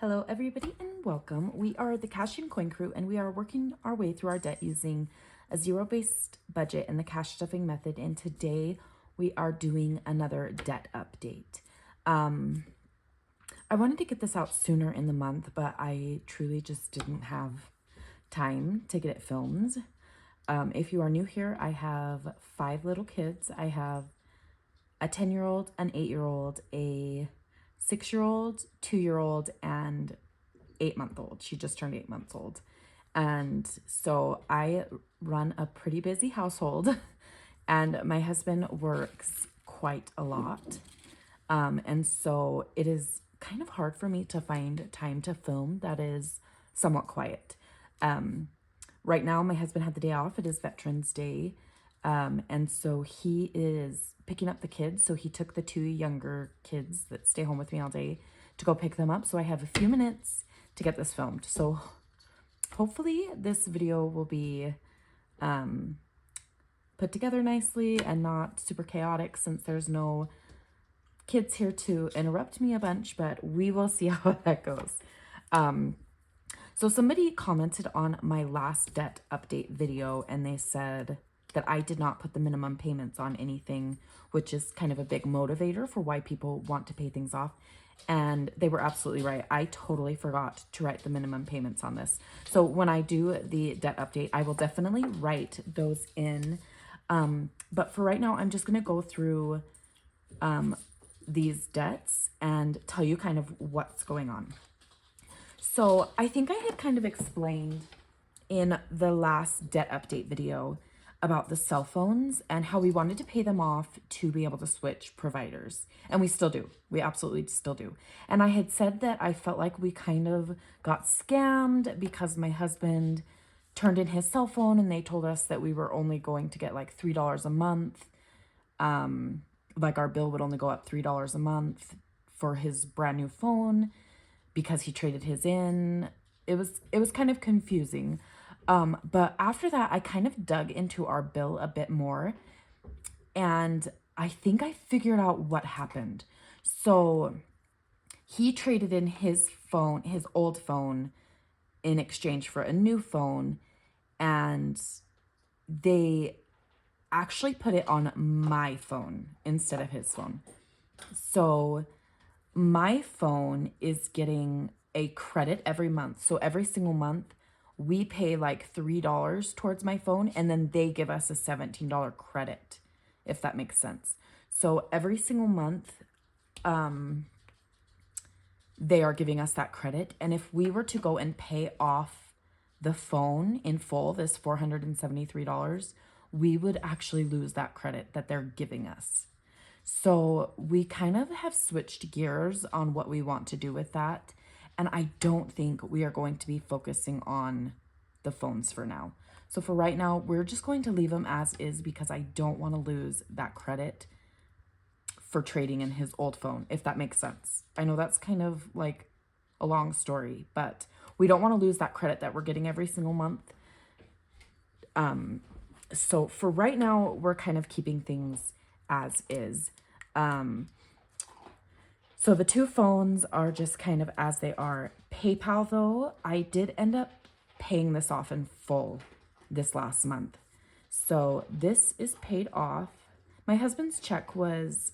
Hello everybody and welcome. We are the Cash and Coin Crew and we are working our way through our debt using a zero-based budget and the cash stuffing method, and today we are doing another debt update. I wanted to get this out sooner in the month, but I truly just didn't have time to get it filmed. If you are new here, I have 5 little kids. I have a 10-year-old, an 8-year-old, a 6-year-old, 2-year-old, and 8-month-old. She just turned 8 months old. And so I run a pretty busy household and my husband works quite a lot. And so it is kind of hard for me to find time to film that is somewhat quiet. Right now, my husband had the day off. It is Veterans Day. And so he is picking up the kids. So he took the 2 younger kids that stay home with me all day to go pick them up. So I have a few minutes to get this filmed. So hopefully this video will be put together nicely and not super chaotic, since there's no kids here to interrupt me a bunch, but we will see how that goes. So somebody commented on my last debt update video and they said that I did not put the minimum payments on anything, which is kind of a big motivator for why people want to pay things off. And they were absolutely right. I totally forgot to write the minimum payments on this. So when I do the debt update, I will definitely write those in. But for right now, I'm just going to go through these debts and tell you kind of what's going on. So I think I had kind of explained in the last debt update video about the cell phones and how we wanted to pay them off to be able to switch providers. And we still do. We absolutely still do. And I had said that I felt like we kind of got scammed because my husband turned in his cell phone and they told us that we were only going to get like $3 a month. Like our bill would only go up $3 a month for his brand new phone because he traded his in. It was kind of confusing. But after that, I kind of dug into our bill a bit more, and I think I figured out what happened. So he traded in his phone, his old phone, in exchange for a new phone, and they actually put it on my phone instead of his phone. So my phone is getting a credit every month. So every single month, we pay like $3 towards my phone, and then they give us a $17 credit, if that makes sense. So every single month, they are giving us that credit. And if we were to go and pay off the phone in full, this $473, we would actually lose that credit that they're giving us. So we kind of have switched gears on what we want to do with that. And I don't think we are going to be focusing on the phones for now. So for right now, we're just going to leave them as is because I don't want to lose that credit for trading in his old phone, if that makes sense. I know that's kind of like a long story, but we don't want to lose that credit that we're getting every single month. So for right now, we're kind of keeping things as is. So the 2 phones are just kind of as they are. PayPal, though, I did end up paying this off in full this last month. So this is paid off. My husband's check was,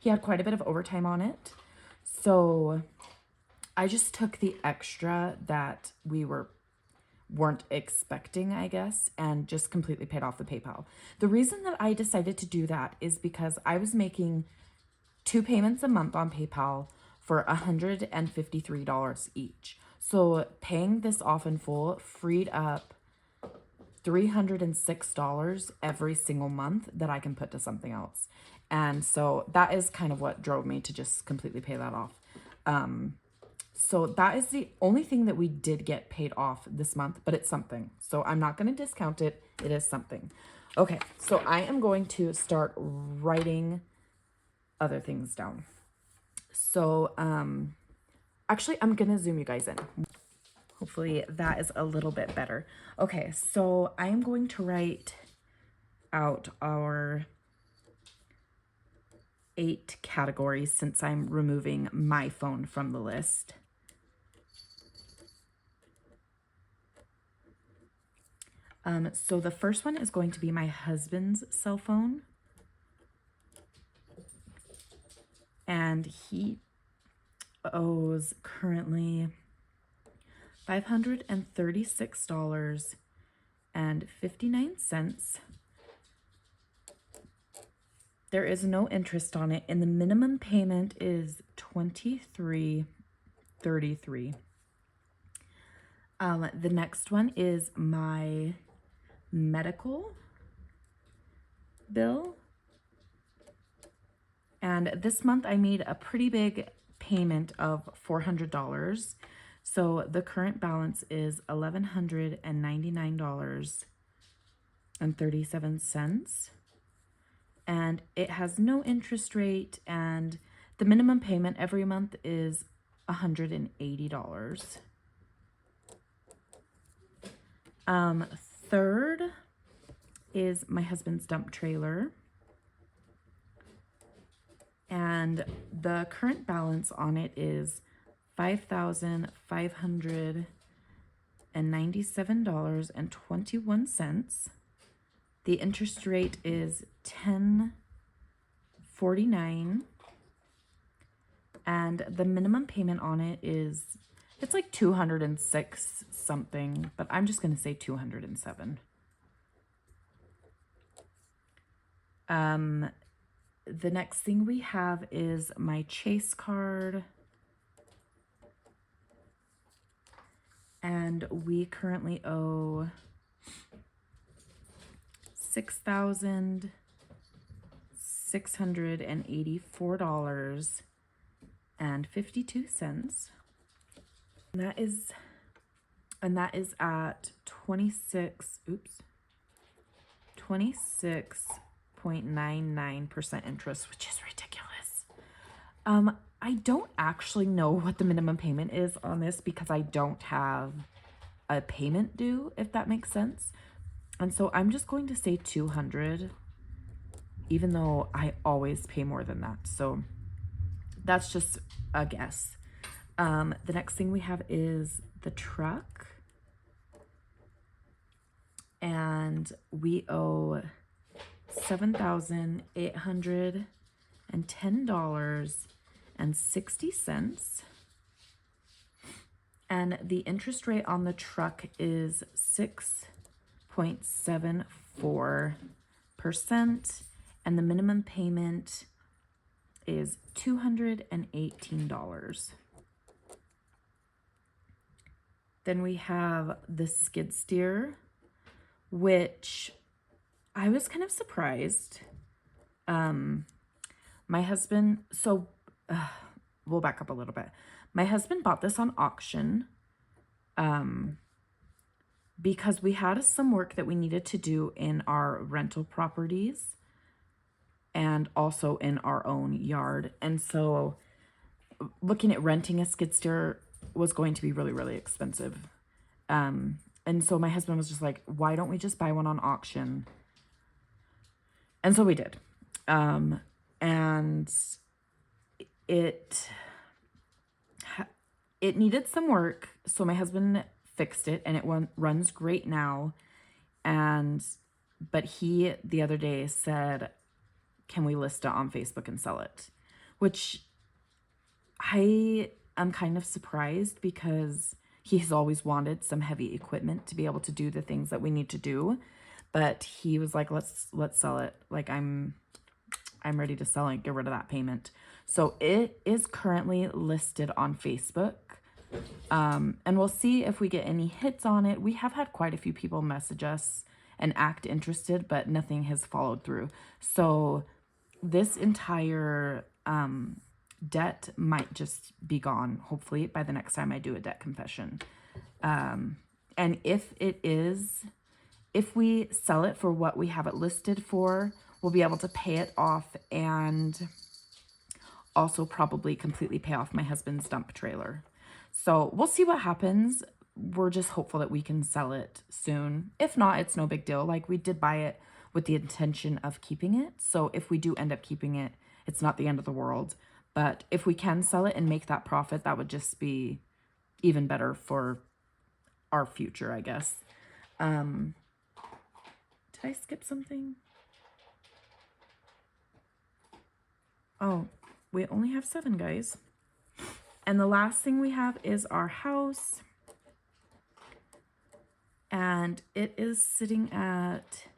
he had quite a bit of overtime on it. So I just took the extra that we weren't expecting, I guess, and just completely paid off the PayPal. The reason that I decided to do that is because I was making 2 payments a month on PayPal for $153 each. So paying this off in full freed up $306 every single month that I can put to something else. And so that is kind of what drove me to just completely pay that off. So that is the only thing that we did get paid off this month, but it's something. So I'm not going to discount it. It is something. Okay, so I am going to start writing other things down. So actually, I'm going to zoom you guys in. Hopefully that is a little bit better. Okay, so I am going to write out our 8 categories since I'm removing my phone from the list. So the first one is going to be my husband's cell phone. And he owes currently $536.59. There is no interest on it, and the minimum payment is $23.33. The next one is my medical bill. And this month I made a pretty big payment of $400. So the current balance is $1,199.37. And it has no interest rate, and the minimum payment every month is $180. Third is my husband's dump trailer. And the current balance on it is $5,597.21. The interest rate is 10.49, and the minimum payment on it is, it's like 206 something, but I'm just going to say 207. The next thing we have is my Chase card. And we currently owe $6,684.52. And that is at 26.99% interest, which is ridiculous. I don't actually know what the minimum payment is on this because I don't have a payment due, if that makes sense. And so I'm just going to say 200, even though I always pay more than that. So that's just a guess. The next thing we have is the truck. And we owe $7,810.60. And the interest rate on the truck is 6.74%. And the minimum payment is $218. Then we have the skid steer, which I was kind of surprised. My husband, we'll back up a little bit. My husband bought this on auction because we had some work that we needed to do in our rental properties and also in our own yard. And so looking at renting a skid steer was going to be really, really expensive. And so my husband was just like, why don't we just buy one on auction? And so we did. And it needed some work. So my husband fixed it, and it runs great now. But he, the other day, said, can we list it on Facebook and sell it? Which I am kind of surprised because he has always wanted some heavy equipment to be able to do the things that we need to do. But he was like, let's sell it. Like, I'm ready to sell it, get rid of that payment. So it is currently listed on Facebook. And we'll see if we get any hits on it. We have had quite a few people message us and act interested, but nothing has followed through. So this entire debt might just be gone, hopefully, by the next time I do a debt confession. And if we sell it for what we have it listed for, we'll be able to pay it off and also probably completely pay off my husband's dump trailer. So we'll see what happens. We're just hopeful that we can sell it soon. If not, it's no big deal. Like, we did buy it with the intention of keeping it. So if we do end up keeping it, it's not the end of the world. But if we can sell it and make that profit, that would just be even better for our future, I guess. Did I skip something? Oh, we only have 7, guys. And the last thing we have is our house. And it is sitting at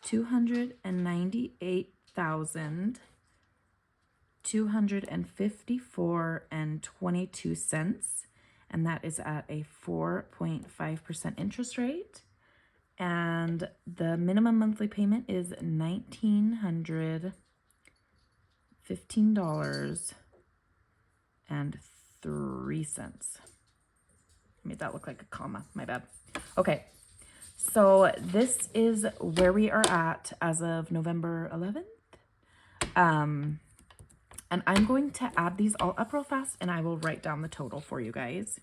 $298,254.22, and that is at a 4.5% interest rate. And the minimum monthly payment is $1,915.03. Made that look like a comma, my bad. Okay, so this is where we are at as of November 11th. And I'm going to add these all up real fast, and I will write down the total for you guys.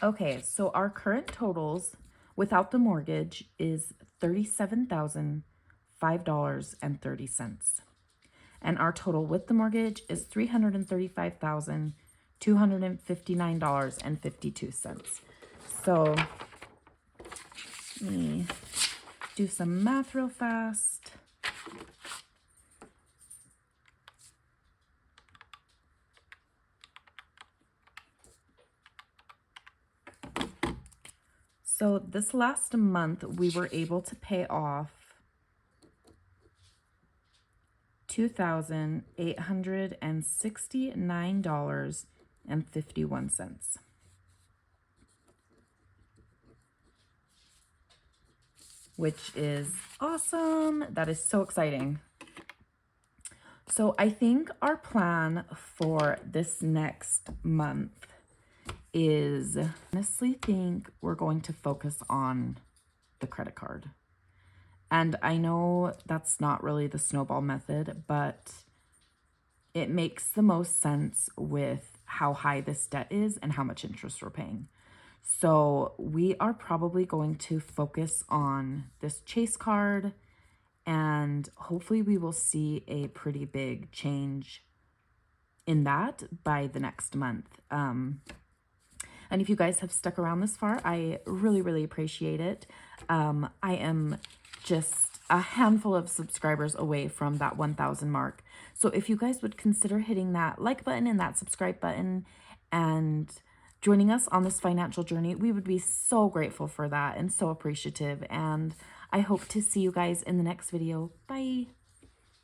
Okay, so our current totals without the mortgage is $37,005.30. And our total with the mortgage is $335,259.52. So let me do some math real fast. So this last month, we were able to pay off $2,869.51. Which is awesome. That is so exciting. So I think our plan for this next month is, honestly think we're going to focus on the credit card. And I know that's not really the snowball method, but it makes the most sense with how high this debt is and how much interest we're paying. So we are probably going to focus on this Chase card, and hopefully we will see a pretty big change in that by the next month. And if you guys have stuck around this far, I really, really appreciate it. I am just a handful of subscribers away from that 1,000 mark. So if you guys would consider hitting that like button and that subscribe button and joining us on this financial journey, we would be so grateful for that and so appreciative. And I hope to see you guys in the next video. Bye.